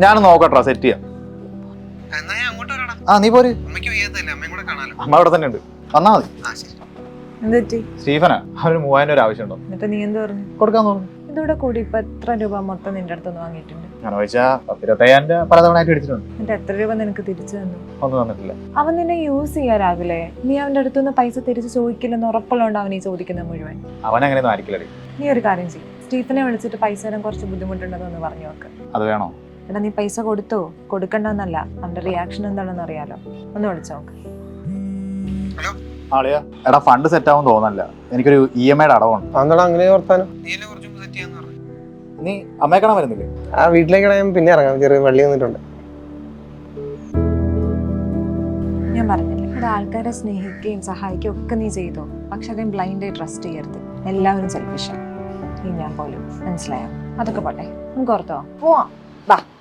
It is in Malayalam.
ഞാൻ നോക്കട്ടെ, സെറ്റ് ചെയ്യാം. ആ നീ പോര്, അമ്മ അവിടെ തന്നെ ഉണ്ട്, വന്നാ മതി. സ്റ്റീഫനാ, അവന് 3000 രൂപ ആവശ്യമുണ്ടോ? എന്നിട്ട് നീ എന്ത് പറഞ്ഞു? കൊടുക്കാന്ന് പറഞ്ഞു. ഇതോടെ കൂടി ഇപ്പൊ എത്ര രൂപ മൊത്തം നിന്റെ അടുത്തൊന്ന് വാങ്ങിയിട്ടുണ്ട്? ഞാൻ ചോദിച്ചാ 25,000 രൂപ പലതവണയായിട്ട് അടിച്ചിട്ടുണ്ട്. എന്നിട്ട് എത്ര രൂപ നിനക്ക് തിരിച്ചു തന്നു? ഒന്നും തന്നിട്ടില്ല. അവൻ നിന്നെ യൂസ് ചെയ്യാറാകില്ലേ? നീ അവന്റെ അടുത്തുനിന്ന് പൈസ തിരിച്ച് ചോദിക്കില്ലെന്ന് ഉറപ്പുള്ളതുകൊണ്ട് അവൻ ഈ ചോദിക്കുന്നത് മുഴുവൻ. അവൻ അങ്ങനെയൊന്നും ആയിരിക്കില്ലടി. നീ ഒരു കാര്യം ചെയ്യും, സ്റ്റീഫനെ വിളിച്ചിട്ട് പൈസ തരാൻ കുറച്ച് ബുദ്ധിമുട്ടുണ്ടെന്ന് പറഞ്ഞു നോക്ക്. അത് വേണോ? എടാ നീ പൈസ കൊടുത്തോ കൊടുക്കണ്ടെന്നല്ല, അവന്റെ റിയാക്ഷൻ എന്താണെന്ന് അറിയാലോ. ഒന്ന് വിളിച്ചു നോക്ക്. ആളിയാ, എടാ ഫണ്ട് സെറ്റ് ആവും തോന്നല്ല, എനിക്കൊരു EMI അടവുണ്ട്. അങ്ങനെ വർത്താനം. നീ അമ്മയെ കാണാൻ വരുന്നില്ലേ? ആ വീട്ടിലേക്ക് ഞാൻ പിന്നെ ഇറങ്ങാം, ചെറിയ വള്ളി വന്നിട്ടുണ്ട്. ഞാൻ പറഞ്ഞില്ലേ, ഇവിടെ ആൾക്കാരെ സ്നേഹിക്കുകയും സഹായിക്കുകയും ഒക്കെ നീ ചെയ്തോ, പക്ഷെ അതേ ബ്ലൈൻഡായി ട്രസ്റ്റ് ചെയ്യരുത്. എല്ലാവരും സെൽഫിഷാണ്, ഈ ഞാൻ പോലും. മനസ്സിലായോ? അതൊക്കെ പോട്ടെ, നമുക്ക് ഓർത്തോ പോവാം. ബാ.